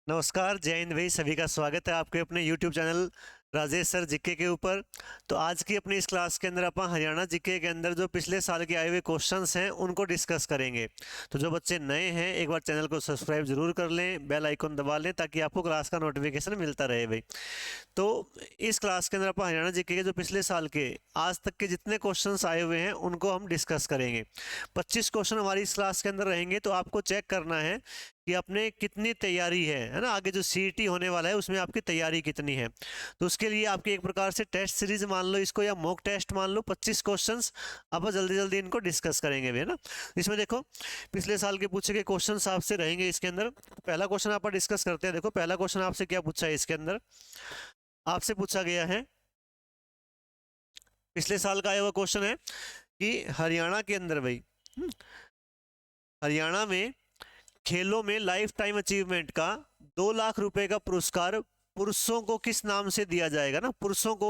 नमस्कार, जय हिंद भाई। सभी का स्वागत है आपके अपने YouTube channel Rajesh sir GK के ऊपर। तो आज की अपनी इस क्लास के अंदर अपन हरियाणा जीके के अंदर जो पिछले साल के आए हुए क्वेश्चंस हैं उनको डिस्कस करेंगे। तो जो बच्चे नए हैं एक बार चैनल को सब्सक्राइब जरूर कर लें, बेल आइकन दबा लें ताकि आपको क्लास का नोटिफिकेशन मिलता रहे भाई। तो इस क्लास के अंदर अपन हरियाणा जीके के जो पिछले साल के आज तक के जितने क्वेश्चंस आए हुए हैं उनको हम डिस्कस करेंगे। 25 क्वेश्चन हमारी इस क्लास के अंदर रहेंगे। तो आपको चेक करना है कि आपने कितनी तैयारी है ना, आगे जो सीईटी होने वाला है उसमें आपकी तैयारी कितनी है। तो उसके लिए आपकी एक प्रकार से टेस्ट सीरीज मान लो इसको, या मॉक टेस्ट मान लो। 25 क्वेश्चंस आप जल्दी जल्दी इनको डिस्कस करेंगे भी, है ना। इसमें देखो पिछले साल के पूछे गए क्वेश्चन आपसे रहेंगे इसके अंदर। पहला क्वेश्चन आप डिस्कस करते हैं। देखो पहला क्वेश्चन आपसे क्या पूछा है इसके अंदर। आपसे पूछा गया है, पिछले साल का आया हुआ क्वेश्चन है कि हरियाणा के अंदर भाई, हरियाणा में खेलों में लाइफ टाइम अचीवमेंट का 2 लाख रुपए का पुरस्कार पुरुषों को किस नाम से दिया जाएगा ना। पुरुषों को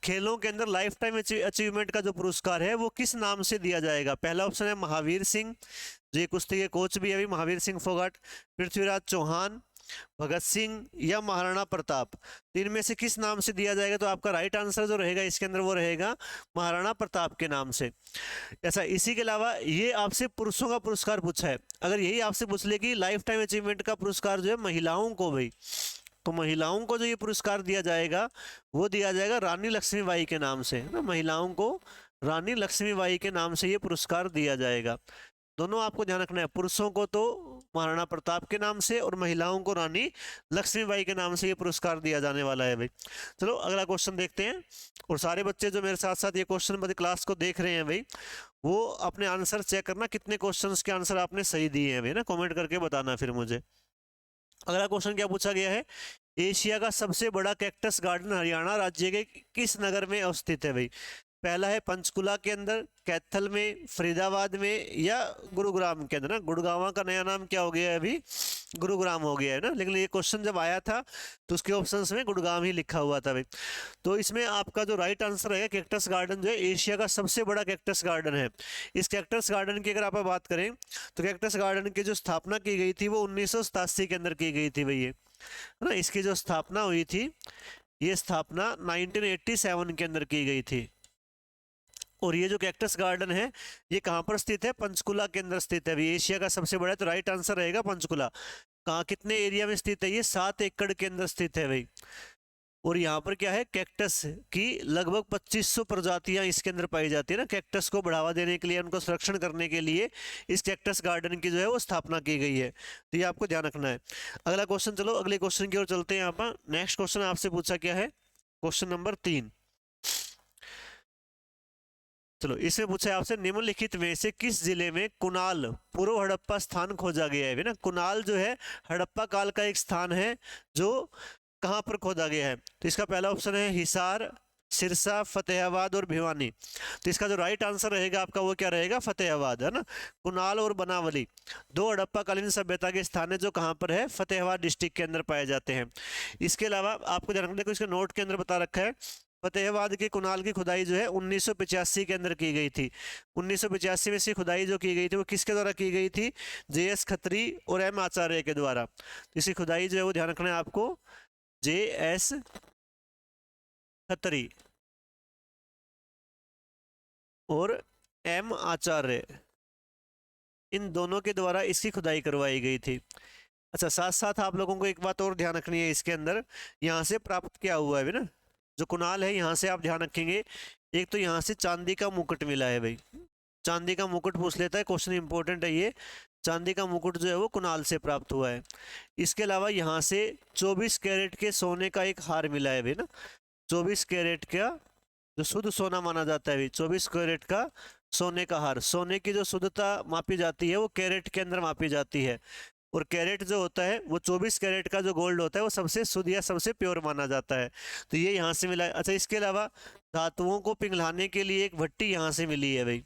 खेलों के अंदर लाइफ टाइम अचीवमेंट का जो पुरस्कार है वो किस नाम से दिया जाएगा। पहला ऑप्शन है महावीर सिंह, जो ये कुश्ती के कोच भी है अभी, महावीर सिंह फोगाट, पृथ्वीराज चौहान, भगत सिंह या महाराणा प्रताप। तो इनमें से किस नाम से दिया जाएगा। तो आपका राइट आंसर जो रहेगा इसके अंदर वो रहेगा महाराणा प्रताप के नाम से। ऐसा इसी के अलावा ये आपसे पुरुषों का पुरस्कार पूछा है। अगर यही आपसे पूछ ले कि लाइफ टाइम अचीवमेंट का पुरस्कार जो है महिलाओं को भाई, तो महिलाओं को जो ये पुरस्कार दिया जाएगा वो दिया जाएगा रानी लक्ष्मीबाई के नाम से ना। महिलाओं को रानी लक्ष्मीबाई के नाम से ये पुरस्कार दिया जाएगा। दोनों आपको ध्यान रखना है, पुरुषों को तो महाराणा प्रताप के नाम से और महिलाओं को रानी लक्ष्मीबाई के नाम से ये पुरस्कार दिया जाने वाला है भाई। चलो अगला क्वेश्चन देखते हैं। और सारे बच्चे जो मेरे साथ साथ ये क्वेश्चन बड़ी क्लास को देख रहे हैं भाई, वो अपने आंसर चेक करना कितने क्वेश्चंस के आंसर आपने सही दिए हैं भाई ना, कमेंट करके बताना फिर मुझे। अगला क्वेश्चन क्या पूछा गया है, एशिया का सबसे बड़ा कैक्टस गार्डन हरियाणा राज्य के किस नगर में अवस्थित है भाई। पहला है पंचकुला के अंदर, कैथल में, फरीदाबाद में या गुरुग्राम के अंदर ना। गुड़गांव का नया नाम क्या हो गया है अभी, गुरुग्राम हो गया है ना। लेकिन ये क्वेश्चन जब आया था तो उसके ऑप्शंस में गुड़गांव ही लिखा हुआ था भाई। तो इसमें आपका जो राइट आंसर है, कैक्टस गार्डन जो है एशिया का सबसे बड़ा कैक्टस गार्डन है। इस कैक्टस गार्डन की अगर आप बात करें तो कैक्टस गार्डन की जो स्थापना की गई थी वो 1987 के अंदर की गई थी भैया, है ना। इसकी जो स्थापना हुई थी, ये स्थापना 1987 के अंदर की गई थी। और ये जो कैक्टस गार्डन है ये कहाँ पर स्थित है, पंचकुला के अंदर स्थित है। अभी एशिया का सबसे बड़ा है तो राइट आंसर रहेगा पंचकुला। कहाँ कितने एरिया में स्थित है, ये 7 एकड़ के अंदर स्थित है भाई। और यहाँ पर क्या है, कैक्टस की लगभग 2500 प्रजातियां इसके अंदर पाई जाती है ना। कैक्टस को बढ़ावा देने के लिए, उनको संरक्षण करने के लिए इस कैक्टस गार्डन की जो है वो स्थापना की गई है। तो ये आपको ध्यान रखना है। अगला क्वेश्चन, चलो अगले क्वेश्चन की ओर चलते हैं। यहाँ पर नेक्स्ट क्वेश्चन आपसे पूछा क्या है, क्वेश्चन नंबर 3। चलो इसमें पूछा है आपसे, निम्नलिखित में से किस जिले में कुणाल पूर्व हड़प्पा स्थान खोजा गया है ना। कुणाल जो है हड़प्पा काल का एक स्थान है जो कहाँ पर खोदा गया है। तो इसका पहला ऑप्शन है हिसार, सिरसा, फतेहाबाद और भिवानी। तो इसका जो राइट आंसर रहेगा आपका वो क्या रहेगा, फतेहाबाद, है ना। कुणाल और बनावली 2 हड़प्पा कालीन सभ्यता के स्थान है जो कहाँ पर है, फतेहाबाद डिस्ट्रिक्ट के अंदर पाए जाते हैं। इसके अलावा आपको ध्यान रखना है, इसके नोट के अंदर बता रखा है फतेहाबाद के कुणाल की खुदाई जो है 1985 के अंदर की गई थी। 1985 में से खुदाई जो की गई थी वो किसके द्वारा की गई थी, JS खत्री और M आचार्य के द्वारा। इसी खुदाई जो है वो ध्यान रखना है आपको, JS खत्री और M आचार्य, इन दोनों के द्वारा इसकी खुदाई करवाई गई थी। अच्छा, साथ साथ आप लोगों को एक बात और ध्यान रखनी है इसके अंदर, यहाँ से प्राप्त क्या हुआ है ना, जो कुणाल है यहाँ से आप ध्यान रखेंगे, एक तो यहाँ से चांदी का मुकुट मिला है भाई। चांदी का मुकुट पूछ लेता है, क्वेश्चन इंपॉर्टेंट है ये। चांदी का मुकुट जो है वो कुणाल से प्राप्त हुआ है। इसके अलावा यहाँ से 24 कैरेट के सोने का एक हार मिला है भाई ना। 24 कैरेट का जो शुद्ध सोना माना जाता है भाई, 24 कैरेट का सोने का हार। सोने की जो शुद्धता मापी जाती है वो कैरेट के अंदर मापी जाती है। और कैरेट जो होता है वो 24 कैरेट का जो गोल्ड होता है वो सबसे शुद्ध या सबसे प्योर माना जाता है। तो ये यहाँ से मिला है। अच्छा, इसके अलावा धातुओं को पिघलाने के लिए एक भट्टी यहाँ से मिली है भाई।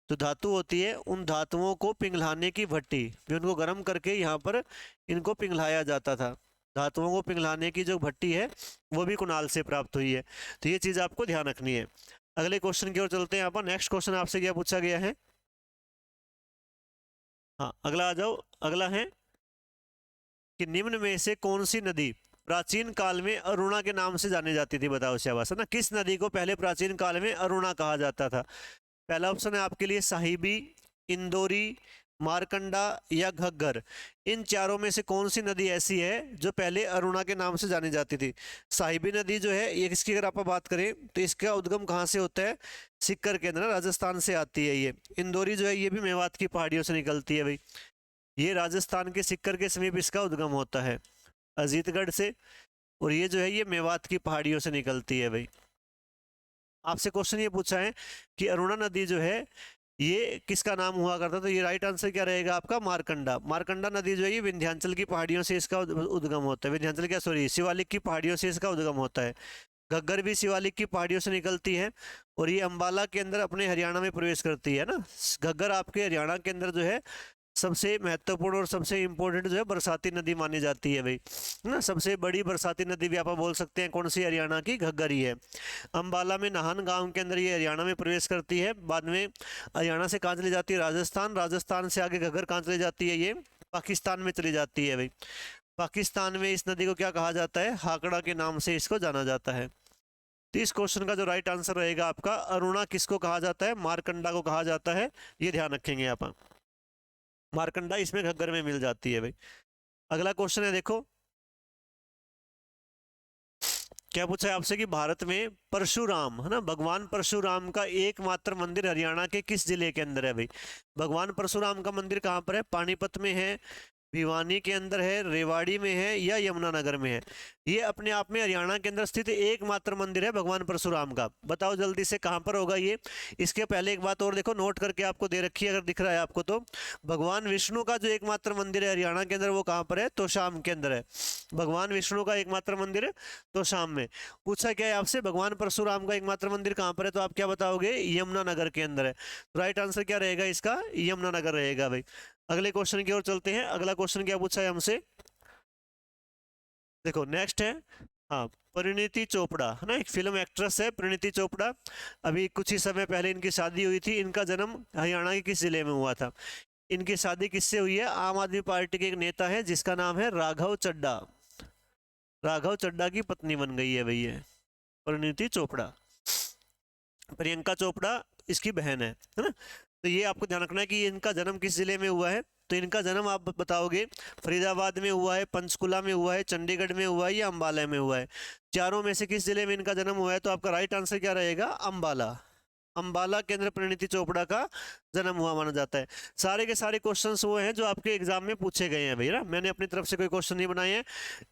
तो धातु होती है, उन धातुओं को पिघलाने की भट्टी भी, उनको गर्म करके यहाँ पर इनको पिघलाया जाता था। धातुओं को पिघलाने की जो भट्टी है वो भी कुणाल से प्राप्त हुई है। तो ये चीज़ आपको ध्यान रखनी है। अगले क्वेश्चन की ओर चलते हैं। यहाँ पर नेक्स्ट क्वेश्चन आपसे क्या पूछा गया है, हाँ अगला आ जाओ। अगला है कि निम्न में से कौन सी नदी प्राचीन काल में अरुणा के नाम से जानी जाती थी? बताओ शाबाश, है ना। किस नदी को पहले प्राचीन काल में अरुणा कहा जाता था? पहला ऑप्शन है आपके लिए साहिबी, इंदौरी, मारकंडा या घग्गर। इन चारों में से कौन सी नदी ऐसी है जो पहले अरुणा के नाम से जानी जाती थी? साहिबी नदी जो है ये, इसकी अगर आप बात करें तो इसका उद्गम कहाँ से होता है? सिक्कर के अंदर, राजस्थान से आती है ये। इंदौरी जो है ये भी मेवात की पहाड़ियों से निकलती है भाई, ये राजस्थान के सिक्कर के समीप इसका उद्गम होता है, अजीतगढ़ से। और ये जो है ये मेवात की पहाड़ियों से निकलती है भाई। आपसे क्वेश्चन ये पूछा है कि अरुणा नदी जो है ये किसका नाम हुआ करता, तो ये राइट आंसर क्या रहेगा आपका? मारकंडा। मारकंडा नदी जो है ये विंध्याचल की पहाड़ियों से इसका उद्गम होता है, विंध्याचल क्या, सॉरी, शिवालिक की पहाड़ियों से इसका उद्गम होता है। घग्गर भी शिवालिक की पहाड़ियों से निकलती है और ये अंबाला के अंदर अपने हरियाणा में प्रवेश करती है ना। घग्गर आपके हरियाणा के अंदर जो है सबसे महत्वपूर्ण और सबसे इंपॉर्टेंट जो है बरसाती नदी मानी जाती है भाई, ना। सबसे बड़ी बरसाती नदी भी आप बोल सकते हैं कौन सी? हरियाणा की घग्गर ही है। अंबाला में नाहन गांव के अंदर ये हरियाणा में प्रवेश करती है, बाद में हरियाणा से कहाँ चली जाती है? राजस्थान। राजस्थान से आगे घग्गर कहाँ चली जाती है? ये पाकिस्तान में चली जाती है भाई। पाकिस्तान में इस नदी को क्या कहा जाता है? हाकड़ा के नाम से इसको जाना जाता है। तो इस क्वेश्चन का जो राइट आंसर रहेगा आपका, अरुणा किसको कहा जाता है? मारकंडा को कहा जाता है, ये ध्यान रखेंगे आप। मारकंडा इसमें घग्गर में मिल जाती है भाई। अगला क्वेश्चन है, देखो क्या पूछा है आपसे कि भारत में परशुराम, है ना, भगवान परशुराम का एकमात्र मंदिर हरियाणा के किस जिले के अंदर है भाई? भगवान परशुराम का मंदिर कहाँ पर है? पानीपत में है, भिवानी के अंदर है, रेवाड़ी में है या यमुनानगर में है? ये अपने आप में हरियाणा के अंदर स्थित एकमात्र मंदिर है भगवान परशुराम का। बताओ जल्दी से कहाँ पर होगा ये? इसके पहले एक बात और देखो, नोट करके आपको दे रखी है अगर दिख रहा है आपको तो, भगवान विष्णु का जो एकमात्र मंदिर है हरियाणा के अंदर वो कहाँ पर है? तोशाम के अंदर है। भगवान विष्णु का एकमात्र मंदिर है तोशाम में। पूछा क्या है आपसे? भगवान परशुराम का एकमात्र मंदिर कहाँ पर है, तो आप क्या बताओगे? यमुनानगर के अंदर है। राइट आंसर क्या रहेगा इसका? यमुनानगर रहेगा भाई। अगले क्वेश्चन की ओर चलते हैं। अगला क्वेश्चन क्या पूछा है हमसे? देखो नेक्स्ट है, हाँ, परिणीति चोपड़ा, है ना, एक फिल्म एक्ट्रेस है परिणीति चोपड़ा। अभी कुछ ही समय पहले इनकी शादी हुई थी। इनका जन्म हरियाणा के किस जिले में हुआ था? इनकी शादी किससे हुई है? आम आदमी पार्टी के एक नेता है जिसका नाम है राघव चड्ढा। राघव चड्ढा की पत्नी बन गई है भैया परिणीति चोपड़ा। प्रियंका चोपड़ा इसकी बहन है ना। तो ये आपको ध्यान रखना है कि इनका जन्म किस जिले में हुआ है। तो इनका जन्म आप बताओगे फरीदाबाद में हुआ है, पंचकुला में हुआ है, चंडीगढ़ में हुआ है या अंबाला में हुआ है? चारों में से किस जिले में इनका जन्म हुआ है? तो आपका राइट आंसर क्या रहेगा? अंबाला। अंबाला के अंदर परिणीति चोपड़ा का जन्म हुआ माना जाता है। सारे के सारे क्वेश्चंस वो हैं जो आपके एग्जाम में पूछे गए हैं भैया, मैंने अपनी तरफ से कोई क्वेश्चन नहीं बनाए हैं,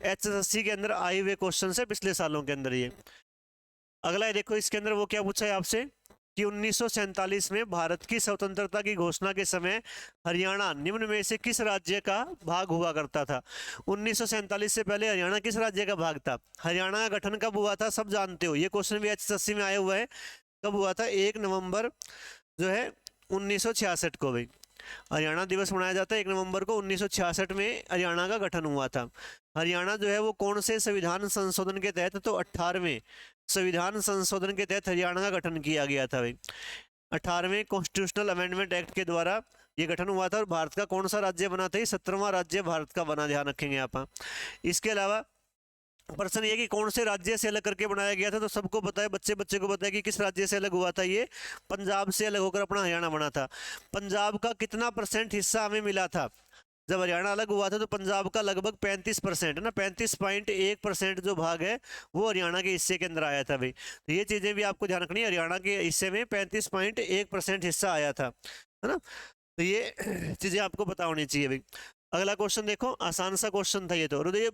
HSSC के अंदर आए हुए क्वेश्चन है पिछले सालों के अंदर ये। अगला है, देखो इसके अंदर वो क्या पूछा है आपसे कि 1947 में भारत की स्वतंत्रता की घोषणा के समय हरियाणा निम्न में से किस राज्य का भाग हुआ करता था? 1947 से पहले हरियाणा किस राज्य का भाग था? हरियाणा का गठन कब हुआ था? सब जानते हो, ये क्वेश्चन भी HSSC में आया हुआ है। कब हुआ था? 1 नवंबर जो है 1966 को भाई हरियाणा दिवस मनाया जाता है। 1 नवंबर को 1966 में हरियाणा का गठन हुआ था। हरियाणा जो है वो कौन से संविधान संशोधन के तहत? तो 18वें संविधान संशोधन के तहत हरियाणा का गठन किया गया था भाई। 18वें कॉन्स्टिट्यूशनल अमेंडमेंट एक्ट के द्वारा ये गठन हुआ था और भारत का कौन सा राज्य बना था? 17वां राज्य भारत का बना, ध्यान रखेंगे आप। इसके अलावा प्रश्न ये कि कौन से राज्य से अलग करके बनाया गया था? तो सबको पता है, बच्चे बच्चे को पता है कि किस राज्य से अलग हुआ था ये? पंजाब से अलग होकर अपना हरियाणा बना था। पंजाब का कितना % हिस्सा हमें मिला था जब हरियाणा अलग हुआ था? तो पंजाब का लगभग 35% है ना, 35.1% जो भाग है वो हरियाणा के हिस्से के अंदर आया था भाई। तो ये चीजें भी आपको ध्यान रखनी है, हरियाणा के हिस्से में 35.1% हिस्सा आया था, है ना। तो ये चीजें आपको पता होनी चाहिए भाई। अगला क्वेश्चन देखो, आसान सा क्वेश्चन था ये तो। और ये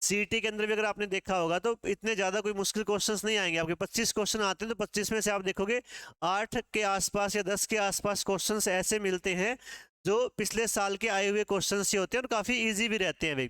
सीईटी के अंदर भी अगर आपने देखा होगा तो इतने ज्यादा कोई मुश्किल क्वेश्चंस नहीं आएंगे आपके। 25 क्वेश्चन आते हैं तो 25 में से आप देखोगे 8 के आसपास या 10 के आसपास क्वेश्चंस ऐसे मिलते हैं जो पिछले साल के आए हुए क्वेश्चन से होते हैं और काफ़ी इजी भी रहते हैं भाई।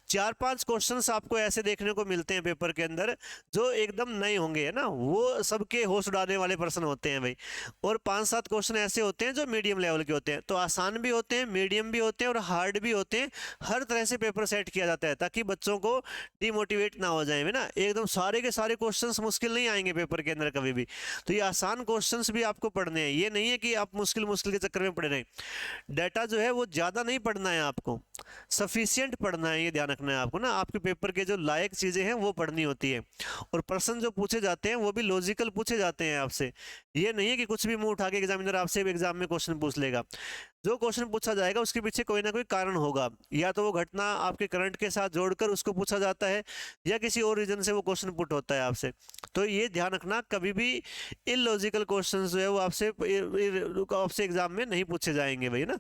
4-5 क्वेश्चंस आपको ऐसे देखने को मिलते हैं पेपर के अंदर जो एकदम नए होंगे, है ना, वो सबके होश उड़ाने वाले प्रश्न होते हैं भाई। और 5-7 क्वेश्चन ऐसे होते हैं जो मीडियम लेवल के होते हैं। तो आसान भी होते हैं, मीडियम भी होते हैं और हार्ड भी होते हैं। हर तरह से पेपर सेट किया जाता है ताकि बच्चों को डिमोटिवेट ना हो जाए, है ना। एकदम सारे के सारे क्वेश्चन मुश्किल नहीं आएंगे पेपर के अंदर कभी भी। तो ये आसान क्वेश्चन भी आपको पढ़ने हैं, ये नहीं है कि आप मुश्किल मुश्किल के चक्कर में पढ़े रहें। डाटा जो है वो ज़्यादा नहीं पढ़ना है आपको, सफिशियंट पढ़ना है, ये ध्यान रखना है आपको ना। आपके पेपर के जो लायक चीज़ें हैं वो पढ़नी होती है, और प्रश्न जो पूछे जाते हैं वो भी लॉजिकल पूछे जाते हैं आपसे। ये नहीं है कि कुछ भी मुंह उठा के एग्जामिनर आपसे एग्जाम में क्वेश्चन पूछ लेगा। जो क्वेश्चन पूछा जाएगा उसके पीछे कोई ना कोई कारण होगा, या तो वो घटना आपके करंट के साथ जोड़कर उसको पूछा जाता है, या किसी और रीजन से वो क्वेश्चन पुट होता है आपसे। तो ये ध्यान रखना, कभी भी इलॉजिकल क्वेश्चन जो है वो आपसे एग्जाम में नहीं पूछे जाएंगे भाई ना।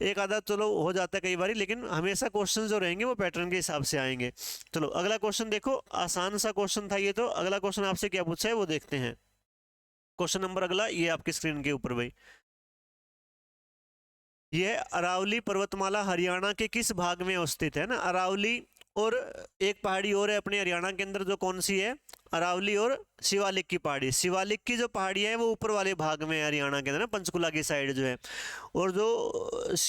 एक आधा चलो हो जाता है कई बार, लेकिन हमेशा क्वेश्चन जो रहेंगे वो पैटर्न के हिसाब से आएंगे। चलो अगला क्वेश्चन देखो, आसान सा क्वेश्चन था ये। तो अगला क्वेश्चन आपसे क्या पूछा है वो देखते हैं। क्वेश्चन नंबर अगला ये आपकी स्क्रीन के ऊपर भाई, यह अरावली पर्वतमाला हरियाणा के किस भाग में स्थित है ना। अरावली और एक पहाड़ी और है अपने हरियाणा के अंदर, जो कौन सी है, अरावली और शिवालिक की पहाड़ी। शिवालिक की जो पहाड़ियाँ है वो ऊपर वाले भाग में है हरियाणा के अंदर ना, पंचकुला की साइड जो है। और जो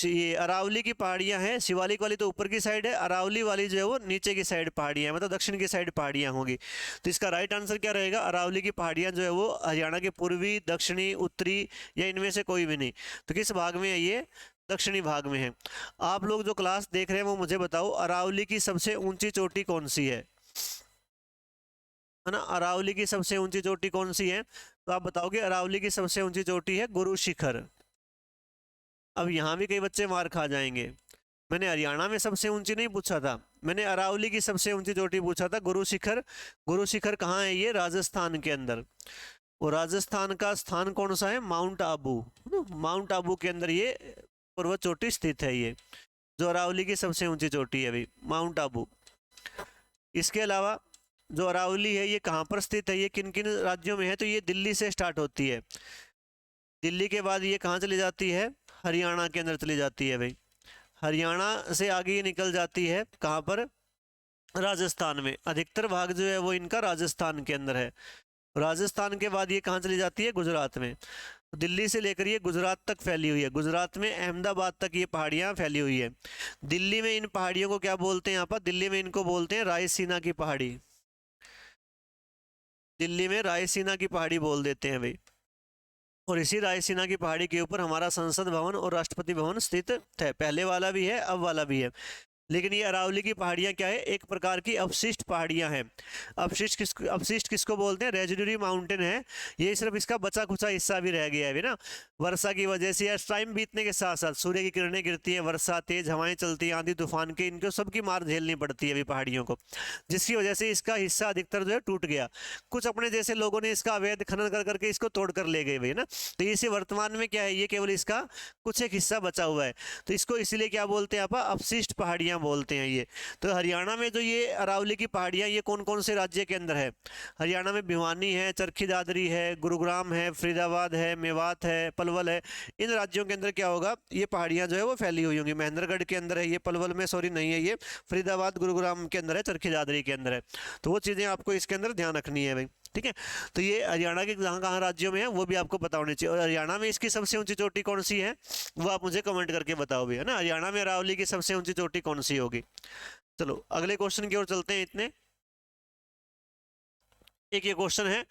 ये अरावली की पहाड़ियाँ हैं, शिवालिक वाली तो ऊपर की साइड है, अरावली वाली जो है वो नीचे की साइड पहाड़ियाँ हैं, मतलब दक्षिण की साइड पहाड़ियाँ होंगी। तो इसका राइट आंसर क्या रहेगा, अरावली की पहाड़ियाँ जो है वो हरियाणा के पूर्वी, दक्षिणी, उत्तरी या इनमें से कोई भी नहीं। तो किस भाग में है ये, दक्षिणी भाग में है। आप लोग जो क्लास देख रहे हैं वो मुझे बताओ, अरावली की सबसे ऊंची चोटी कौन सी है ना। अरावली की सबसे ऊंची चोटी कौन सी है, तो आप बताओगे अरावली की सबसे ऊंची चोटी है गुरु शिखर। अब यहाँ भी कई बच्चे मार खा जाएंगे, मैंने हरियाणा में सबसे ऊंची नहीं पूछा था, मैंने अरावली की सबसे ऊंची चोटी पूछा था, गुरु शिखर। गुरु शिखर कहाँ है, ये राजस्थान के अंदर। और राजस्थान का स्थान कौन सा है, माउंट आबू। माउंट आबू के अंदर ये पर्वत चोटी स्थित है, ये जो अरावली की सबसे ऊंची चोटी है भाई, माउंट आबू। इसके अलावा जो अरावली है ये कहाँ पर स्थित है, ये किन किन राज्यों में है, तो ये दिल्ली से स्टार्ट होती है। दिल्ली के बाद ये कहाँ चली जाती है, हरियाणा के अंदर चली जाती है भाई। हरियाणा से आगे ये निकल जाती है कहाँ पर, राजस्थान में। अधिकतर भाग जो है वो इनका राजस्थान के अंदर है। राजस्थान के बाद ये कहाँ चली जाती है, गुजरात में। दिल्ली से लेकर ये गुजरात तक फैली हुई है, गुजरात में अहमदाबाद तक ये पहाड़ियाँ फैली हुई है। दिल्ली में इन पहाड़ियों को क्या बोलते हैं, यहाँ पर दिल्ली में इनको बोलते हैं रायसीना की पहाड़ी। दिल्ली में रायसीना की पहाड़ी बोल देते हैं भाई। और इसी रायसीना की पहाड़ी के ऊपर हमारा संसद भवन और राष्ट्रपति भवन स्थित है, पहले वाला भी है अब वाला भी है। लेकिन ये अरावली की पहाड़ियाँ क्या है, एक प्रकार की अवशिष्ट पहाड़ियाँ हैं। अवशिष्ट किसको बोलते हैं, रेजिडुरी माउंटेन है। ये सिर्फ इसका बचा खुचा हिस्सा भी रह गया है ना, वर्षा की वजह से या टाइम बीतने के साथ साथ सूर्य की किरणें गिरती हैं, वर्षा, तेज हवाएं चलती हैं, आंधी तूफान के, इनको सबकी मार झेलनी पड़ती है अभी पहाड़ियों को, जिसकी वजह से इसका हिस्सा अधिकतर जो है टूट गया। कुछ अपने जैसे लोगों ने इसका अवैध खनन कर करके इसको तोड़ कर ले गए भाई ना। तो इसे वर्तमान में क्या है, ये केवल इसका कुछ एक हिस्सा बचा हुआ है। तो इसको इसीलिए क्या बोलते हैं आप, अवशिष्ट पहाड़ियाँ बोलते हैं ये। तो हरियाणा में जो ये अरावली की पहाड़ियाँ, ये कौन कौन से राज्य के अंदर है, हरियाणा में भिवानी है, चरखी दादरी है, गुरुग्राम है, फरीदाबाद है, मेवात है, पलवल है। इन राज्यों के अंदर क्या होगा, ये पहाड़ियाँ जो है वो फैली हुई होंगी। महेंद्रगढ़ के अंदर है ये, पलवल में सॉरी नहीं है ये, फरीदाबाद गुरुग्राम के अंदर है, चरखी दादरी के अंदर है। तो वो चीज़ें आपको इसके अंदर ध्यान रखनी है भाई, ठीक है। तो ये हरियाणा के कहाँ कहाँ राज्यों में है वो भी आपको पता होनी चाहिए। और हरियाणा में इसकी सबसे ऊंची चोटी कौन सी है वो आप मुझे कमेंट करके बताओ भी, है ना। हरियाणा में अरावली की सबसे ऊंची चोटी कौन सी होगी। चलो अगले क्वेश्चन की ओर चलते हैं। इतने एक ये क्वेश्चन है,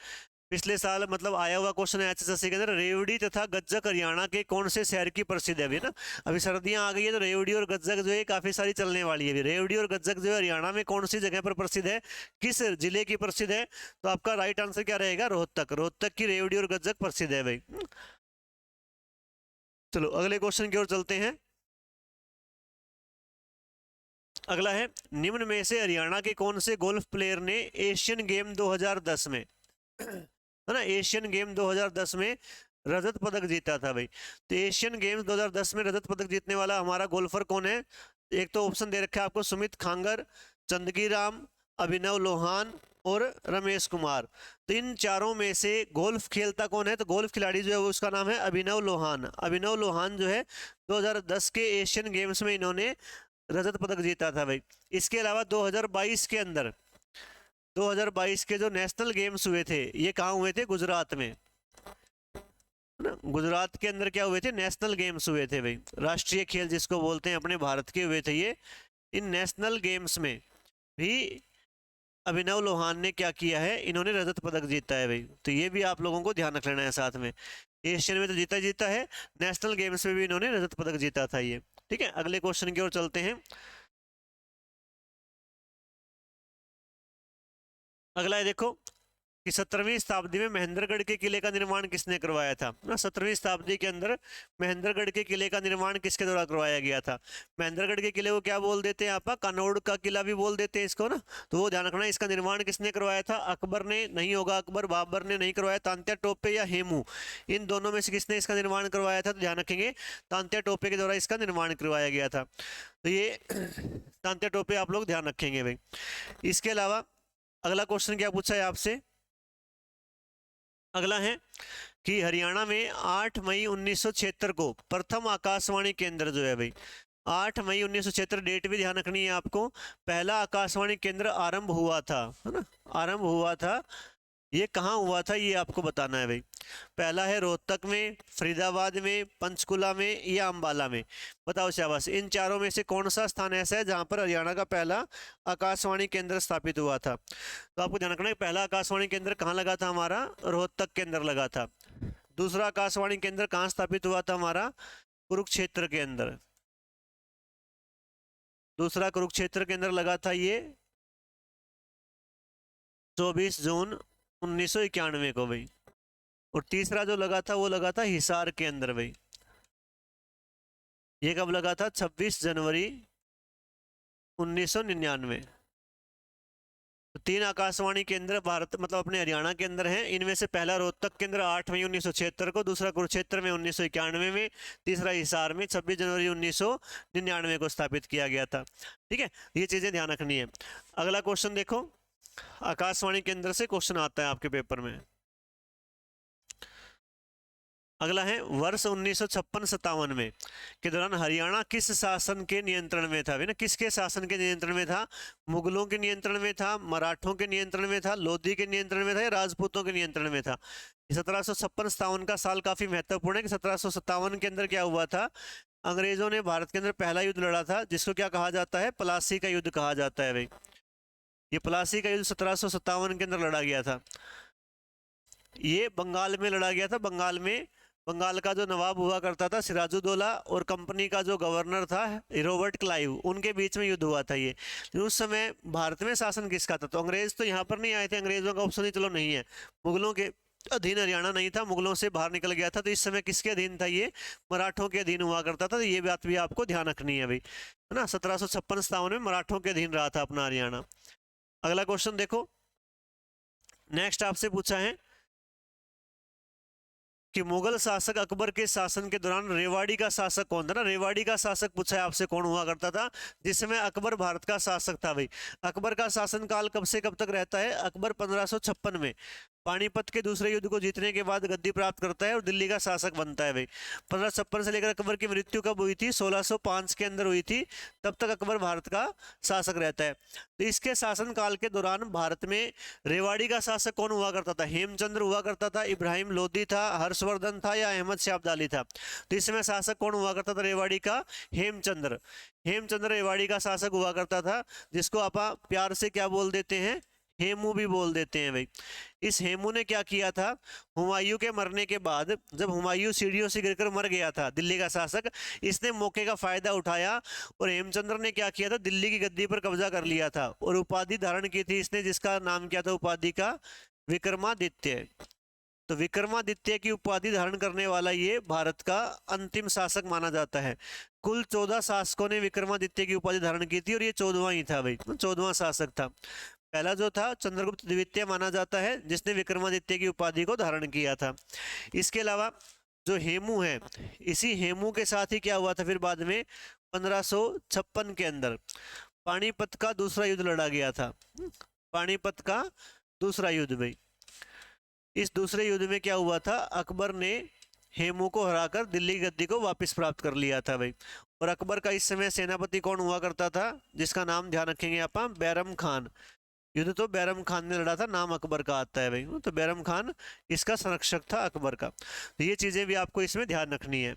पिछले साल मतलब आया हुआ क्वेश्चन है एचएसएससी के अंदर, रेवड़ी तथा गज्जक हरियाणा के कौन से शहर की प्रसिद्ध है अभी ना। अभी सर्दियां आ गई है तो रेवड़ी और गज्जक जो है काफी सारी चलने वाली है। अभी रेवड़ी और गज्जक जो है हरियाणा में कौन सी जगह पर प्रसिद्ध है, किस जिले की प्रसिद्ध है, तो आपका राइट आंसर क्या रहेगा, रोहतक। रोहतक की रेवड़ी और गज्जक प्रसिद्ध है भाई। चलो अगले क्वेश्चन की ओर चलते हैं। अगला है, निम्न में से हरियाणा के कौन से गोल्फ प्लेयर ने एशियन गेम 2010 में है ना, एशियन गेम 2010 में रजत पदक जीता था भाई। तो एशियन गेम्स 2010 में रजत पदक जीतने वाला हमारा गोल्फर कौन है, एक तो ऑप्शन दे रखा है आपको, सुमित खांगर, चंदगी राम, अभिनव लोहान और रमेश कुमार। तो इन चारों में से गोल्फ खेलता कौन है, तो गोल्फ खिलाड़ी जो है वो उसका नाम है अभिनव लोहान। अभिनव लोहान जो है 2010 के एशियन गेम्स में इन्होंने रजत पदक जीता था भाई। इसके अलावा 2022 के अंदर 2022 के जो नेशनल गेम्स हुए थे ये कहाँ हुए थे, गुजरात में ना। गुजरात के अंदर क्या हुए थे, नेशनल गेम्स हुए थे भाई, राष्ट्रीय खेल जिसको बोलते हैं अपने भारत के हुए थे ये। इन नेशनल गेम्स में भी अभिनव लोहान ने क्या किया है, इन्होंने रजत पदक जीता है भाई। तो ये भी आप लोगों को ध्यान रख लेना है साथ में। एशियन में तो जीता ही जीता है, नेशनल गेम्स में भी इन्होंने रजत पदक जीता था ये। ठीक है, अगले क्वेश्चन की ओर चलते हैं। अगला है देखो कि 17वीं शताब्दी में महेंद्रगढ़ के किले का निर्माण किसने करवाया था ना। 17वीं शताब्दी के अंदर महेंद्रगढ़ के किले का निर्माण किसके द्वारा करवाया गया था। महेंद्रगढ़ के किले को क्या बोल देते हैं आप, कानौड़ का किला भी बोल देते हैं इसको ना, तो वो ध्यान रखना। इसका निर्माण किसने करवाया था, अकबर ने नहीं होगा, अकबर बाबर ने नहीं करवाया, तांत्या टोपे या हेमू, इन दोनों में से किसने इसका निर्माण करवाया था, तो ध्यान रखेंगे तांत्या टोपे के द्वारा इसका निर्माण करवाया गया था। तो ये तांत्या टोपे आप लोग ध्यान रखेंगे भाई। इसके अलावा अगला क्वेश्चन क्या पूछा है आपसे, अगला है कि हरियाणा में 8 मई 1976 को प्रथम आकाशवाणी केंद्र जो है भाई, 8 मई 1976 डेट भी ध्यान रखनी है आपको, पहला आकाशवाणी केंद्र आरंभ हुआ था, है ना, आरंभ हुआ था। ये कहाँ हुआ था ये आपको बताना है भाई। पहला है रोहतक में, फरीदाबाद में, पंचकुला में या अंबाला में, बताओ शाबाश। इन चारों में से कौन सा स्थान ऐसा है जहां पर हरियाणा का पहला आकाशवाणी केंद्र स्थापित हुआ था। तो आपको ध्यान रखना है पहला आकाशवाणी केंद्र कहाँ लगा था हमारा, रोहतक के अंदर लगा था। दूसरा आकाशवाणी केंद्र कहाँ स्थापित हुआ था हमारा, कुरुक्षेत्र के अंदर। दूसरा कुरुक्षेत्र के अंदर लगा था ये 24 जून 1991 को भाई। और तीसरा जो लगा था वो लगा था हिसार के अंदर भाई। ये कब लगा था, 26 जनवरी 1999। तो 3 आकाशवाणी केंद्र भारत मतलब अपने हरियाणा के अंदर हैं। इनमें से पहला रोहतक केंद्र 8 मई 1976 को, दूसरा कुरुक्षेत्र में 1991 में, तीसरा हिसार में 26 जनवरी 1999 को स्थापित किया गया था। ठीक है, ये चीजें ध्यान रखनी है। अगला क्वेश्चन देखो, आकाशवाणी केंद्र से क्वेश्चन आता है आपके पेपर में। अगला है वर्ष 1956-57 में के दौरान हरियाणा किस शासन के नियंत्रण में था, ना किसके शासन के नियंत्रण में था, मुगलों के नियंत्रण में था, मराठों के नियंत्रण में था, लोधी के नियंत्रण में था या राजपूतों के नियंत्रण में था। 1756-57 का साल काफी महत्वपूर्ण है कि 1757 के अंदर क्या हुआ था, अंग्रेजों ने भारत के अंदर पहला युद्ध लड़ा था जिसको क्या कहा जाता है, प्लासी का युद्ध कहा जाता है भाई। ये प्लासी का युद्ध 1757 के अंदर लड़ा गया था। ये बंगाल में लड़ा गया था, बंगाल में। बंगाल का जो नवाब हुआ करता था सिराजुद्दौला और कंपनी का जो गवर्नर था रॉबर्ट क्लाइव, उनके बीच में युद्ध हुआ था ये। उस समय भारत में शासन किसका था, तो अंग्रेज तो यहाँ पर नहीं आए थे, अंग्रेजों का ऑप्शन ही चलो नहीं है, मुगलों के अधीन हरियाणा नहीं था, मुगलों से बाहर निकल गया था। तो इस समय किसके अधीन था ये, मराठों के अधीन हुआ करता था। तो ये बात भी आपको ध्यान रखनी है भाई, है ना। 1756-57 में मराठों के अधीन रहा था अपना हरियाणा। अगला क्वेश्चन देखो, नेक्स्ट आपसे पूछा है कि मुगल शासक अकबर के शासन के दौरान रेवाड़ी का शासक कौन था, ना रेवाड़ी का शासक पूछा है आपसे कौन हुआ करता था जिस समय अकबर भारत का शासक था भाई। अकबर का शासन काल कब से कब तक रहता है, अकबर 1556 में पानीपत के दूसरे युद्ध को जीतने के बाद गद्दी प्राप्त करता है और दिल्ली का शासक बनता है भाई। 1556 से लेकर अकबर की मृत्यु कब हुई थी, 1605 के अंदर हुई थी। तब तक अकबर भारत का शासक रहता है। तो इसके शासन काल के दौरान भारत में रेवाड़ी का शासक कौन हुआ करता था, हेमचंद्र हुआ करता था, इब्राहिम लोदी था, हर्षवर्धन था या अहमद शाह अब्दाली था। तो इस समय शासक कौन हुआ करता था रेवाड़ी का, हेमचंद्र। हेमचंद्र रेवाड़ी का शासक हुआ करता था, जिसको आप प्यार से क्या बोल देते हैं, हेमू भी बोल देते हैं भाई। इस हेमू ने क्या किया था, हुमायूं के मरने के बाद जब हुमायूं सीढ़ियों से गिरकर मर गया था दिल्ली का शासक, इसने मौके का फायदा उठाया और हेमचंद्र ने क्या किया था, दिल्ली की गद्दी पर कब्जा कर लिया था और उपाधि धारण की थी इसने, जिसका नाम क्या था उपाधि का, विक्रमादित्य। तो विक्रमादित्य की उपाधि धारण करने वाला ये भारत का अंतिम शासक माना जाता है। कुल 14 शासकों ने विक्रमादित्य की उपाधि धारण की थी और ये 14वां ही था भाई, 14वां शासक था। पहला जो था चंद्रगुप्त द्वितीय माना जाता है जिसने विक्रमादित्य की उपाधि को धारण किया था। इसके अलावा जो हेमू है, इसी हेमू के साथ ही क्या हुआ था फिर बाद में 1556 के अंदर पानीपत का दूसरा युद्ध लड़ा गया था। पानीपत का दूसरा युद्ध भाई। इस दूसरे युद्ध में क्या हुआ था, अकबर ने हेमू को हराकर दिल्ली गद्दी को वापस प्राप्त कर लिया था भाई। और अकबर का इस समय सेनापति कौन हुआ करता था, जिसका नाम ध्यान रखेंगे आप, बैरम खान। युद्ध तो बैरम खान ने लड़ा था, नाम अकबर का आता है भाई। तो बैरम खान इसका संरक्षक था अकबर का। तो ये चीजें भी आपको इसमें ध्यान रखनी है।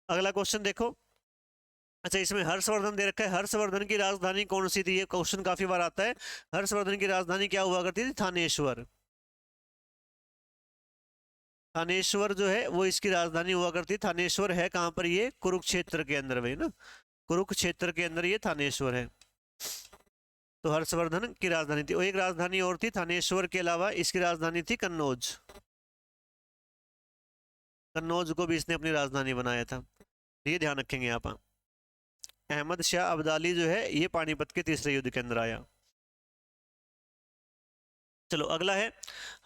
अगला क्वेश्चन देखो, अच्छा इसमें हर्षवर्धन दे रखा है, हर्षवर्धन की राजधानी कौन सी थी, ये क्वेश्चन काफी बार आता है। हर्षवर्धन की राजधानी क्या हुआ करती थी, थानेश्वर। थानेश्वर जो है वो इसकी राजधानी हुआ करती। थानेश्वर है कहाँ पर, ये कुरुक्षेत्र के अंदर भाई ना, कुरुक्षेत्र के अंदर ये थानेश्वर है। तो हर्षवर्धन की राजधानी थी। और एक राजधानी और थी थानेश्वर के अलावा, इसकी राजधानी थी कन्नौज। कन्नौज को भी इसने अपनी राजधानी बनाया था, ये ध्यान रखेंगे आप। अहमद शाह अब्दाली जो है ये पानीपत के तीसरे युद्ध के अंदर आया। चलो अगला है,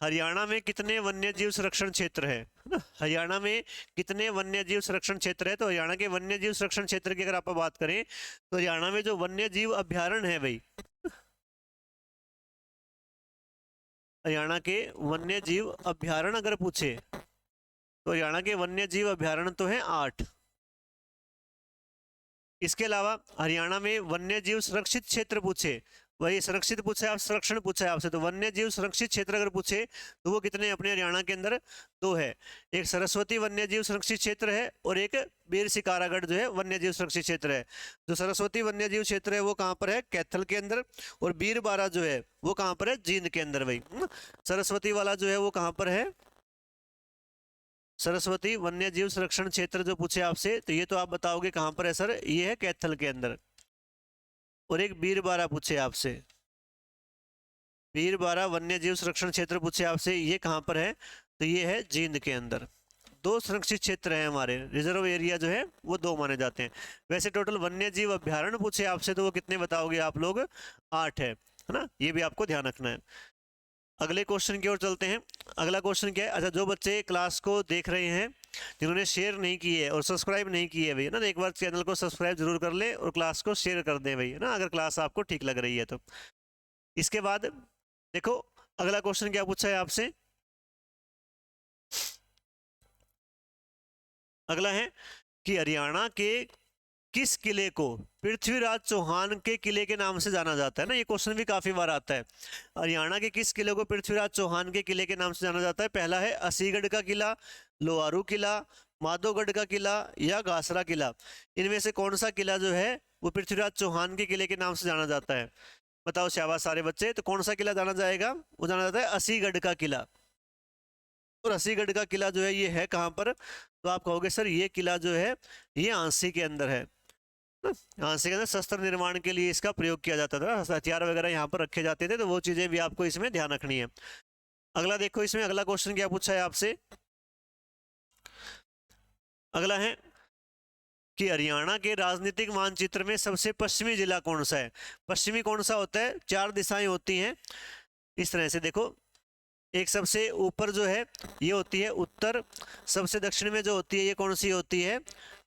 हरियाणा में कितने वन्य जीव संरक्षण क्षेत्र है ना। हरियाणा में कितने वन्य जीव संरक्षण क्षेत्र है। तो हरियाणा के वन्य जीव संरक्षण क्षेत्र की अगर आप बात करें तो हरियाणा में जो वन्य जीव अभ्यारण्य है भाई, हरियाणा के वन्य जीव अभ्यारण्य अगर पूछे तो हरियाणा के वन्य जीव अभ्यारण्य तो है 8। इसके अलावा हरियाणा में वन्य जीव संरक्षित क्षेत्र पूछे, वही संरक्षित पूछा है, आप संरक्षण पूछा है आपसे, तो वन्य जीव संरक्षित क्षेत्र अगर पूछे तो वो कितने अपने हरियाणा के अंदर 2 है। एक सरस्वती वन्य जीव संरक्षित क्षेत्र है और एक बीर शिकारागढ़ जो है वन्य जीव संरक्षित क्षेत्र है। जो सरस्वती वन्य जीव क्षेत्र है वो कहाँ पर है, कैथल के अंदर। और बीर बारा जो है वो कहाँ पर है, जींद के अंदर भाई। सरस्वती वाला जो है वो कहाँ पर है, सरस्वती वन्य जीव संरक्षण क्षेत्र जो पूछे आपसे, तो ये तो आप बताओगे कहाँ पर है सर, ये है कैथल के अंदर। और एक बीरबारा पूछे आपसे, बीरबारा वन्य जीव संरक्षण क्षेत्र पूछे आपसे, ये कहाँ पर है, तो ये है जींद के अंदर। 2 संरक्षित क्षेत्र हैं हमारे, रिजर्व एरिया जो है वो 2 माने जाते हैं। वैसे टोटल वन्य जीव अभ्यारण्य पूछे आपसे तो वो कितने बताओगे आप लोग, 8 है ना, ये भी आपको ध्यान रखना है। अगले क्वेश्चन की ओर चलते हैं। अगला क्वेश्चन क्या है, अच्छा जो बच्चे क्लास को देख रहे हैं जिन्होंने शेयर नहीं की है और सब्सक्राइब नहीं की है भैया ना, एक बार चैनल को सब्सक्राइब जरूर कर ले और क्लास को शेयर कर दें भैया ना, अगर क्लास आपको ठीक लग रही है तो। इसके बाद देखो अगला क्वेश्चन क्या पूछा है आपसे, अगला है कि हरियाणा के किस किले को पृथ्वीराज चौहान के किले के नाम से जाना जाता है ना, ये क्वेश्चन भी काफी बार आता है। हरियाणा के किस किले को पृथ्वीराज चौहान के किले के नाम से जाना जाता है। पहला है असीगढ़ का किला, लोहारू किला, माधोगढ़ का किला या गासरा किला। इनमें से कौन सा किला जो है वो पृथ्वीराज चौहान के किले के नाम से जाना जाता है, बताओ शाबाश सारे बच्चे। तो कौन सा किला जाना जाएगा, वो जाना जाता है असीगढ़ का किला। और असीगढ़ का किला जो है ये है कहाँ पर, तो आप कहोगे सर ये किला जो है ये आंसी के अंदर है। आंसी के अंदर शस्त्र निर्माण के लिए इसका प्रयोग किया जाता था, हथियार वगैरह यहाँ पर रखे जाते थे, तो वो चीजें भी आपको इसमें ध्यान रखनी है। अगला देखो इसमें अगला क्वेश्चन क्या पूछा है आपसे, अगला है कि हरियाणा के राजनीतिक मानचित्र में सबसे पश्चिमी जिला कौन सा है। पश्चिमी कौन सा होता है, 4 दिशाएं होती हैं इस तरह से देखो, एक सबसे ऊपर जो है ये होती है उत्तर, सबसे दक्षिण में जो होती है ये कौन सी होती है,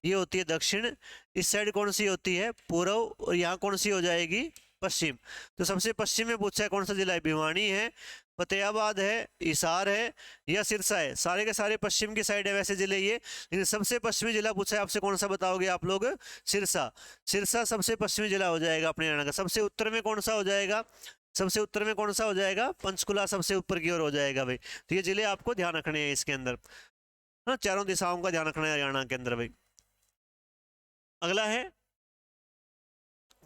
ये होती है दक्षिण, इस साइड कौन सी होती है पूर्व, और यहाँ कौन सी हो जाएगी पश्चिम। तो सबसे पश्चिम में पूछा है कौन सा जिला है, भिवानी है, फतेहाबाद है, हिसार है या सिरसा है। सारे के सारे पश्चिम की साइड है वैसे जिले ये, लेकिन सबसे पश्चिमी जिला पूछा है आपसे कौन सा बताओगे आप लोग, सिरसा। सिरसा सबसे पश्चिमी जिला हो जाएगा अपने हरियाणा का। सबसे उत्तर में कौन सा हो जाएगा, सबसे उत्तर में कौन सा हो जाएगा, पंचकुला सबसे ऊपर की ओर हो जाएगा भाई। तो ये जिले आपको ध्यान रखने हैं इसके अंदर, हाँ चारों दिशाओं का ध्यान रखना है हरियाणा के अंदर भाई। अगला है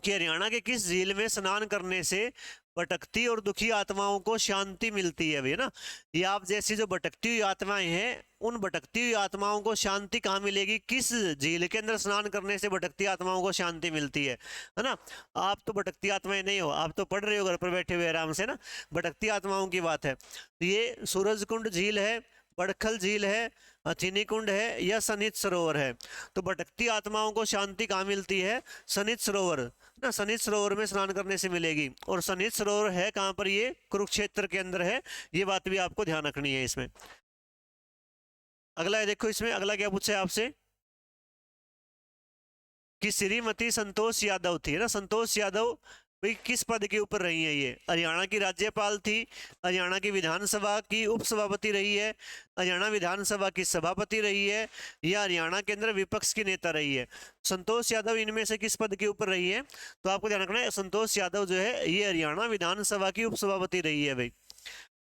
कि हरियाणा के किस झील में स्नान करने से भटकती और दुखी आत्माओं को शांति मिलती है भाई ना। ये आप जैसी जो भटकती हुई आत्माएं हैं, उन भटकती हुई आत्माओं को शांति कहाँ मिलेगी, किस झील के अंदर स्नान करने से भटकती आत्माओं को शांति मिलती है ना। आप तो भटकती आत्माएं नहीं हो, आप तो पढ़ रहे हो घर पर बैठे हुए आराम से ना, भटकती आत्माओं की बात है। तो ये सूरज कुंड झील है, बड़खल झील है, हथिनी कुंड है या सनित सरोवर है। तो भटकती आत्माओं को शांति कहाँ मिलती है, सनित सरोवर ना, सनित सरोवर में स्नान करने से मिलेगी। और सनित सरोवर है कहाँ पर, ये कुरुक्षेत्र के अंदर है, ये बात भी आपको ध्यान रखनी है इसमें। अगला है देखो इसमें अगला क्या पूछा है आपसे कि श्रीमती संतोष यादव थी ना, संतोष यादव भाई किस पद के ऊपर रही है, ये हरियाणा की राज्यपाल थी, हरियाणा की विधानसभा की उपसभापति रही है, हरियाणा विधानसभा की सभापति रही है या हरियाणा के अंदर विपक्ष की नेता रही है। संतोष यादव इनमें से किस पद के ऊपर रही है, तो आपको ध्यान रखना है संतोष यादव जो है ये हरियाणा विधानसभा की उपसभापति रही है भाई।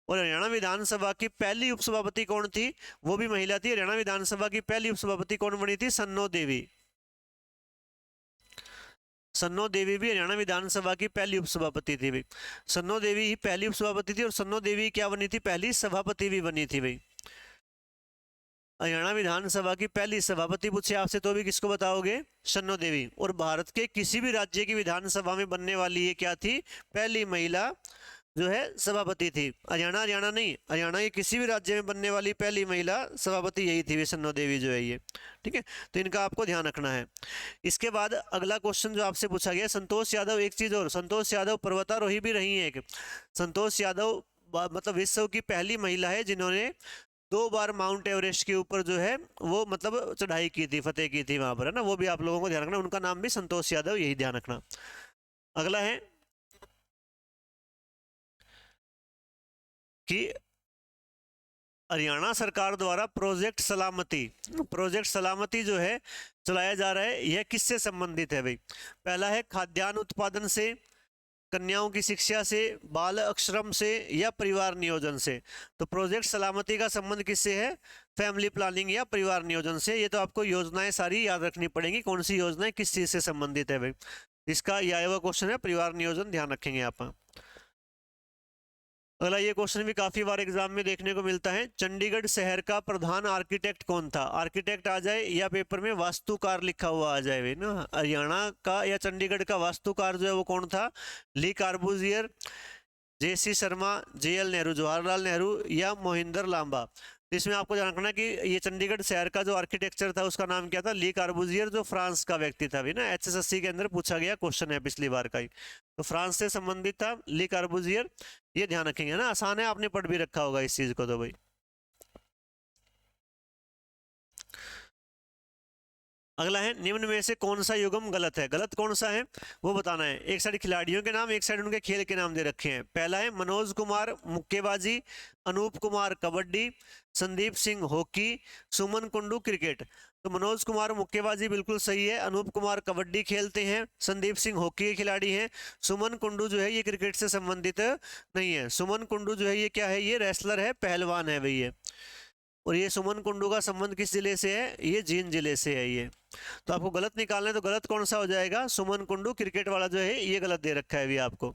और हरियाणा विधानसभा की पहली उपसभापति कौन थी, वो भी महिला थी। हरियाणा विधानसभा की पहली उपसभापति कौन बनी थी, सन्नो देवी। सन्नो देवी भी हरियाणा विधानसभा की पहली उपसभापति थी भाई। सन्नो देवी ही पहली उपसभापति थी और सन्नो देवी क्या बनी थी, पहली सभापति भी बनी थी भाई। हरियाणा विधानसभा की पहली सभापति पूछे आपसे तो भी किसको बताओगे? शन्नो देवी। और भारत के किसी भी राज्य की विधानसभा में बनने वाली ये क्या थी? पहली महिला जो है सभापति थी। हरियाणा नहीं, हरियाणा के किसी भी राज्य में बनने वाली पहली महिला सभापति यही थी, शन्नो देवी जो है ये। ठीक है, तो इनका आपको ध्यान रखना है। इसके बाद अगला क्वेश्चन जो आपसे पूछा गया, संतोष यादव, एक चीज और, संतोष यादव पर्वतारोही भी रही है। संतोष यादव मतलब विश्व की पहली महिला है जिन्होंने 2 बार माउंट एवरेस्ट के ऊपर जो है वो मतलब चढ़ाई की थी, फतेह की थी वहां पर, है ना। वो भी आप लोगों को ध्यान रखना, उनका नाम भी संतोष यादव, यही ध्यान रखना। अगला है कि हरियाणा सरकार द्वारा प्रोजेक्ट सलामती जो है चलाया जा रहा है, यह किससे संबंधित है भाई? पहला है खाद्यान्न उत्पादन से, कन्याओं की शिक्षा से, बाल अक्षरम से, या परिवार नियोजन से। तो प्रोजेक्ट सलामती का संबंध किससे है? फैमिली प्लानिंग या परिवार नियोजन से। ये तो आपको योजनाएं सारी याद रखनी पड़ेगी, कौन सी योजनाएं किस चीज से संबंधित है भाई। इसका ये आया हुआ क्वेश्चन है, परिवार नियोजन, ध्यान रखेंगे आप। अगला ये क्वेश्चन भी काफी बार एग्जाम में देखने को मिलता है, चंडीगढ़ शहर का प्रधान आर्किटेक्ट कौन था? आर्किटेक्ट आ जाए या पेपर में वास्तुकार लिखा हुआ आ जाए ना। हरियाणा का या चंडीगढ़ का वास्तुकार जो है वो कौन था? ली कार्बूजियर, जेसी शर्मा, जेएल नेहरू, जवाहरलाल नेहरू, या मोहिंदर लांबा। तो इसमें आपको जानना कि ये चंडीगढ़ शहर का जो आर्किटेक्चर था उसका नाम क्या था? ली कार्बूजियर, जो फ्रांस का व्यक्ति था भी ना। HSSC के अंदर पूछा गया क्वेश्चन है पिछली बार का ही, तो फ्रांस से संबंधित था ली कार्बूजियर, ये ध्यान रखेंगे ना। आसान है, आपने पढ़ भी रखा होगा इस चीज को तो भाई। अगला है, निम्न में से कौन सा युग्म गलत है? गलत कौन सा है वो बताना है। एक साइड खिलाड़ियों के नाम, एक साइड उनके खेल के नाम दे रखे हैं। पहला है मनोज कुमार मुक्केबाजी, अनूप कुमार कबड्डी, संदीप सिंह हॉकी, सुमन कुंडू क्रिकेट। तो मनोज कुमार मुक्केबाजी बिल्कुल सही है, अनूप कुमार कबड्डी खेलते हैं, संदीप सिंह हॉकी के खिलाड़ी हैं, सुमन कुंडू जो है ये क्रिकेट से संबंधित नहीं है। सुमन कुंडू जो है ये क्या है? ये रेसलर है, पहलवान है भाई ये। और ये सुमन कुंडू का संबंध किस जिले से है? ये जींद जिले से है ये। तो आपको गलत निकालना है, तो गलत कौन सा हो जाएगा? सुमन कुंडू क्रिकेट वाला जो है ये गलत दे रखा है अभी आपको।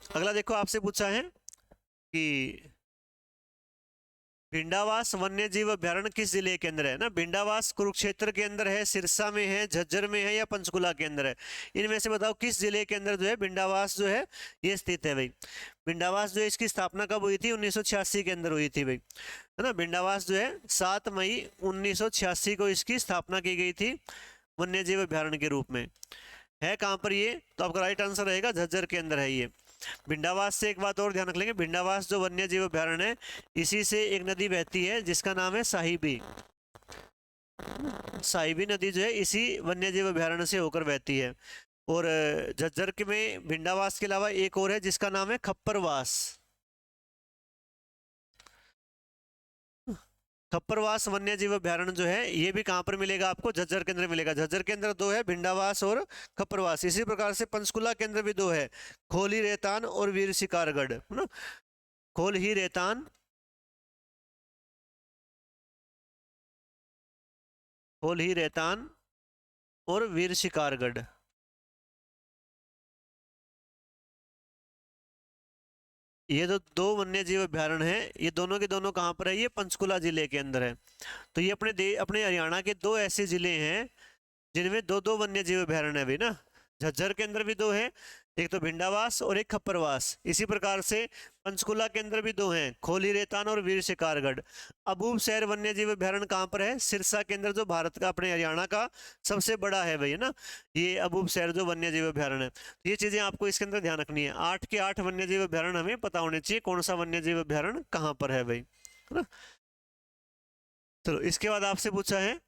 अगला देखो, आपसे पूछा है कि भिंडावास वन्य जीव अभ्यारण्य किस जिले के अंदर है ना। भिंडावास कुरुक्षेत्र के अंदर है, सिरसा में है, झज्जर में है, या पंचकुला के अंदर है? इनमें से बताओ किस जिले के अंदर जो है भिंडावास जो है ये स्थित है भाई। भिंडावास जो है इसकी स्थापना कब हुई थी? 1986 के अंदर हुई थी भाई, है ना। भिंडावास जो है 7 मई 1986 को इसकी स्थापना की गई थी वन्य जीव अभ्यारण्य के रूप में। है कहाँ पर ये? तो आपका राइट आंसर रहेगा झज्जर के अंदर है ये। भिंडावास से एक बात और ध्यान रख लेंगे, भिंडावास जो वन्य जीव अभ्यारण्य है इसी से एक नदी बहती है जिसका नाम है साहिबी। साहिबी नदी जो है इसी वन्य जीव अभ्यारण्य से होकर बहती है। और झज्जर के में भिंडावास के अलावा एक और है जिसका नाम है खप्परवास। खप्परवास वन्य जीव अभ्यारण्य जो है ये भी कहाँ पर मिलेगा आपको? झज्जर के अंदर मिलेगा। झज्जर के अंदर 2 है, भिंडावास और खप्परवास। इसी प्रकार से पंचकुला के अंदर भी 2 है, खोली रेतान और वीर शिकारगढ़, है ना। खोल ही रेतान, खोल ही रेतान और वीर शिकारगढ़। ये तो 2 वन्य जीव अभ्यारण्य है, ये दोनों के दोनों कहाँ पर है? ये पंचकुला जिले के अंदर है। तो ये अपने हरियाणा के 2 ऐसे जिले हैं जिनमें 2-2 वन्य जीव अभ्यारण्य है भी ना। झज्जर के अंदर भी 2 है, एक तो भिंडावास और एक खप्परवास। इसी प्रकार से पंचकुला के अंदर भी 2 हैं, खोली रेतान और वीर शिकारगढ़। अबूब शहर वन्य जीव अभ्यारण्य कहाँ पर है? सिरसा के अंदर, जो भारत का अपने हरियाणा का सबसे बड़ा है भाई, है ना। ये अबूब शहर जो वन्य जीव अभ्यारण्य है। तो ये चीजें आपको इसके अंदर ध्यान रखनी है। 8 के 8 वन्य जीव अभ्यारण्य हमें पता होने चाहिए कौन सा वन्य जीव अभ्यारण्य कहाँ पर है भाई, है ना। चलो, इसके बाद आपसे पूछा है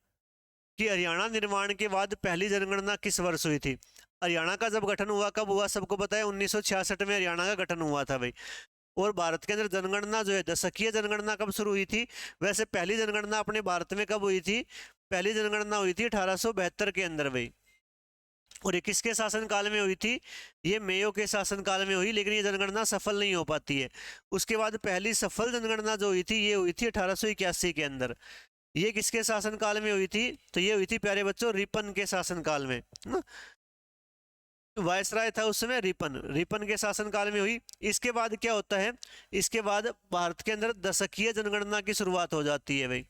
कि हरियाणा निर्माण के बाद पहली जनगणना किस वर्ष हुई थी? हरियाणा का जब गठन हुआ, कब हुआ सबको पता है? 1966 में हरियाणा का गठन हुआ था भाई। और भारत के अंदर जनगणना जो है, दशकीय जनगणना कब शुरू हुई थी? वैसे पहली जनगणना अपने भारत में कब हुई थी? पहली जनगणना हुई थी 1872 के अंदर भाई। और ये किसके शासनकाल में हुई थी? ये मेयो के शासनकाल में हुई, लेकिन ये जनगणना सफल नहीं हो पाती है। उसके बाद पहली सफल जनगणना जो हुई थी ये हुई थी 1881 के अंदर। ये किसके शासनकाल में हुई थी? तो ये हुई थी प्यारे बच्चों रिपन के शासनकाल में, ना। वायसराय था उस समय रिपन, रिपन के शासनकाल में हुई। इसके बाद क्या होता है, इसके बाद भारत के अंदर दशकीय जनगणना की शुरुआत हो जाती है भाई,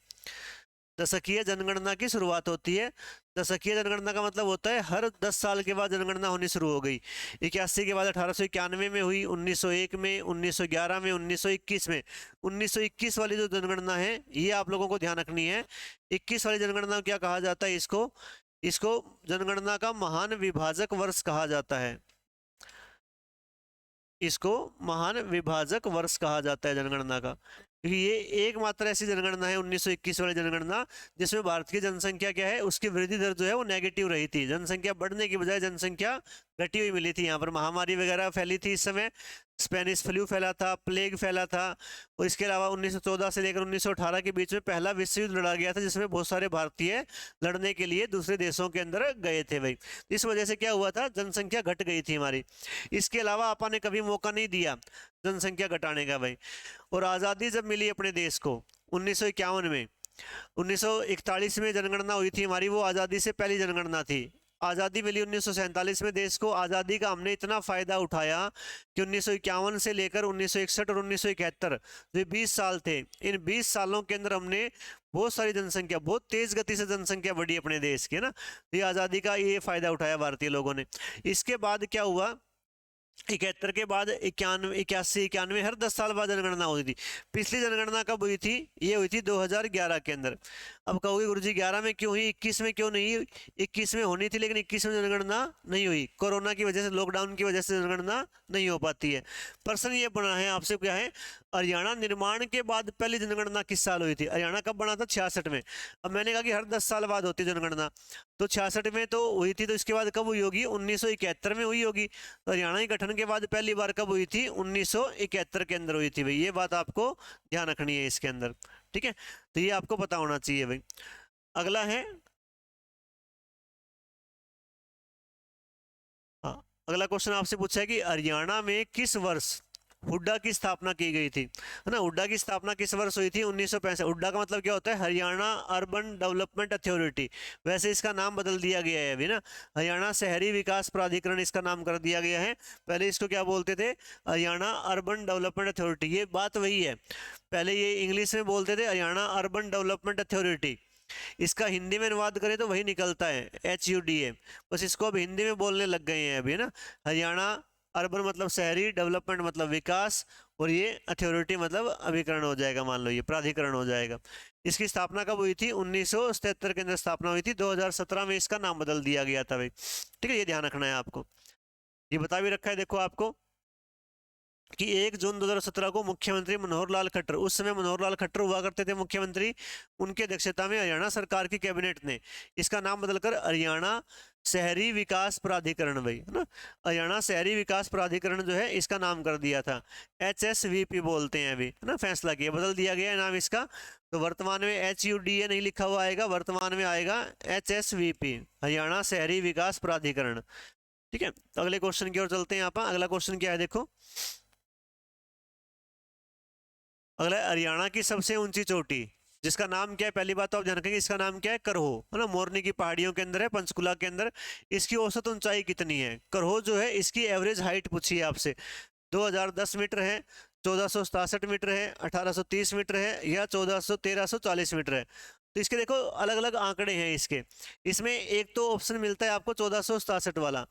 दशकीय जनगणना की शुरुआत होती है। दशकीय जनगणना का मतलब होता है हर 10 साल के बाद जनगणना होनी शुरू हो गई। 81 के बाद 1891 में हुई, 1901 में, 1911 में, 1921 में। 1921 वाली जो जनगणना है ये आप लोगों को ध्यान रखनी है। 21 वाली जनगणना क्या कहा जाता है, इसको इसको जनगणना का महान विभाजक वर्ष कहा जाता है। इसको महान विभाजक वर्ष कहा जाता है जनगणना का, क्योंकि ये एकमात्र ऐसी जनगणना है 1921 वाली जनगणना जिसमें भारत की जनसंख्या क्या है, उसकी वृद्धि दर जो है वो नेगेटिव रही थी। जनसंख्या बढ़ने की बजाय जनसंख्या घटी हुई मिली थी। यहाँ पर महामारी वगैरह फैली थी इस समय, स्पेनिश फ्लू फैला था, प्लेग फैला था, और इसके अलावा 1914 से लेकर 1918 के बीच में पहला विश्व युद्ध लड़ा गया था, जिसमें बहुत सारे भारतीय लड़ने के लिए दूसरे देशों के अंदर गए थे भाई। इस वजह से क्या हुआ था, जनसंख्या घट गई थी हमारी। इसके अलावा आपा ने कभी मौका नहीं दिया जनसंख्या घटाने का भाई। और आज़ादी जब मिली अपने देश को 1951 में, 1941 में जनगणना हुई थी हमारी, वो आज़ादी से पहली जनगणना थी। आज़ादी मिली 1947 में देश को। आज़ादी का हमने इतना फ़ायदा उठाया कि 1951 से लेकर 1961 और 1971 जो 20 साल थे, इन 20 सालों के अंदर हमने बहुत सारी जनसंख्या, बहुत तेज़ गति से जनसंख्या बढ़ी अपने देश की, है ना। ये आज़ादी का ये फ़ायदा उठाया भारतीय लोगों ने। इसके बाद क्या हुआ, 71 के बाद 91, 81, 91, हर 10 साल बाद जनगणना होती थी। पिछली जनगणना कब हुई थी, ये हुई थी 2011 के अंदर। अब कहोगे गुरुजी 11 में क्यों हुई, 21 में क्यों नहीं हुई? 21 में होनी थी लेकिन 21 में जनगणना नहीं हुई, कोरोना की वजह से, लॉकडाउन की वजह से जनगणना नहीं हो पाती है। प्रश्न ये बना है आपसे, क्या है, हरियाणा निर्माण के बाद पहली जनगणना किस साल हुई थी? हरियाणा कब बना था? 66 में। अब मैंने कहा कि हर 10 साल बाद होती जनगणना, तो 66 में तो हुई थी, तो इसके बाद कब हुई होगी? 1971 में हुई होगी। तो हरियाणा के गठन के बाद पहली बार कब हुई थी? 1971 के अंदर हुई थी भाई। ये बात आपको ध्यान रखनी है इसके अंदर, ठीक है। तो ये आपको पता होना चाहिए भाई। अगला है, हाँ, अगला क्वेश्चन आपसे पूछा है कि हरियाणा में किस वर्ष हुड्डा की स्थापना की गई थी, है ना। हुड्डा की स्थापना किस वर्ष हुई थी? 1965। हुड्डा का मतलब क्या होता है? Haryana urban development authority. वैसे इसका नाम बदल दिया गया है अभी ना, हरियाणा शहरी विकास प्राधिकरण इसका नाम कर दिया गया है। पहले इसको क्या बोलते थे? Haryana urban development authority. ये बात वही है, पहले ये इंग्लिश में बोलते थे हरियाणा अर्बन डेवलपमेंट अथॉरिटी। इसका हिंदी में अनुवाद करें तो वही निकलता है, HUDA। बस इसको अब हिंदी में बोलने लग गए हैं अभी ना। हरियाणा अर्बन मतलब शहरी, डेवलपमेंट मतलब विकास, और ये अथॉरिटी मतलब अभिकरण हो जाएगा, मान लो ये प्राधिकरण हो जाएगा। इसकी स्थापना कब हुई थी? 1977 के अंदर स्थापना हुई थी। 2017 में इसका नाम बदल दिया गया था भाई, ठीक है। ये ध्यान रखना है आपको, ये बता भी रखा है देखो आपको कि 1 जून 2017 को मुख्यमंत्री मनोहर लाल खट्टर, उस समय मनोहर लाल खट्टर हुआ करते थे मुख्यमंत्री, उनकी अध्यक्षता में हरियाणा सरकार की कैबिनेट ने इसका नाम बदलकर हरियाणा शहरी विकास प्राधिकरण भाई, है ना, हरियाणा शहरी विकास प्राधिकरण जो है इसका नाम कर दिया था। HSVP बोलते हैं अभी, है ना, फैसला किया, बदल दिया गया है नाम इसका। तो वर्तमान में HUDA नहीं लिखा हुआ आएगा, वर्तमान में आएगा HSVP, हरियाणा शहरी विकास प्राधिकरण, ठीक है। तो अगले क्वेश्चन की ओर चलते हैं। यहाँ अगला क्वेश्चन क्या है देखो, अगला है हरियाणा की सबसे ऊंची चोटी, जिसका नाम क्या है? पहली बात तो आप ध्यान रखेंगे, इसका नाम क्या है? करहो, है ना, मोरनी की पहाड़ियों के अंदर है, पंचकुला के अंदर। इसकी औसत ऊंचाई कितनी है? करहो जो है इसकी एवरेज हाइट पूछी है आपसे, 2010 मीटर है, 1467 मीटर है, 1830 मीटर है, या 1340 मीटर है। तो इसके देखो अलग अलग आंकड़े हैं इसके। इसमें एक तो ऑप्शन मिलता है आपको 1467 वाला,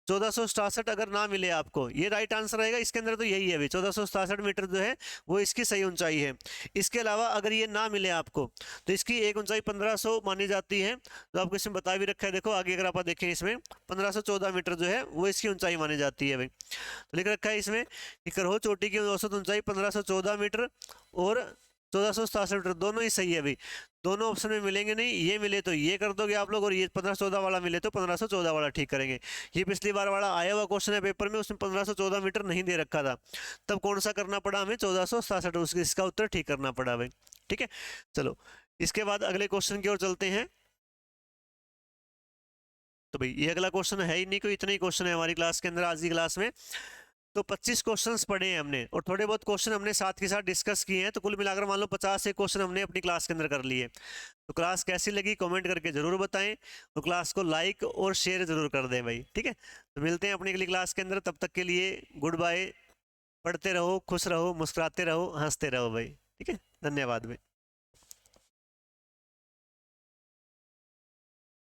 1467 अगर ना मिले आपको, ये राइट आंसर रहेगा इसके अंदर, तो यही है अभी 1467 मीटर जो है वो इसकी सही ऊंचाई है। इसके अलावा अगर ये ना मिले आपको तो इसकी एक ऊंचाई 1500 मानी जाती है, तो आपको इसमें बता भी रखा है देखो आगे, अगर आप देखें इसमें 1514 मीटर जो है वो इसकी ऊंचाई मानी जाती है भाई। तो लिख रखा है इसमें कि करहो चोटी की औसत ऊंचाई 1514 मीटर और 1467 मीटर, दोनों ही सही है भाई। दोनों ऑप्शन में मिलेंगे नहीं, ये मिले तो ये कर दोगे आप लोग, और ये 1514 वाला मिले तो 1514 वाला ठीक करेंगे। ये पिछली बार वाला आया हुआ क्वेश्चन है पेपर में, उसमें 1514 मीटर नहीं दे रखा था, तब कौन सा करना पड़ा हमें? 1467, इसका उत्तर ठीक करना पड़ा भाई, ठीक है। चलो इसके बाद अगले क्वेश्चन की ओर चलते हैं। तो भाई ये अगला क्वेश्चन है ही नहीं कोई, इतने ही क्वेश्चन है हमारी क्लास के अंदर आज की क्लास में। तो 25 क्वेश्चंस पढ़े हैं हमने और थोड़े बहुत क्वेश्चन हमने साथ के साथ डिस्कस किए हैं, तो कुल मिलाकर मान लो 50 से क्वेश्चन हमने अपनी क्लास के अंदर कर लिए। तो क्लास कैसी लगी कमेंट करके जरूर बताएं, तो क्लास को लाइक और शेयर जरूर कर दें भाई, ठीक है। तो मिलते हैं अपनी अगली क्लास के अंदर, तब तक के लिए गुड बाय। पढ़ते रहो, खुश रहो, मुस्कुराते रहो, हंसते रहो भाई, ठीक है। धन्यवाद भाई।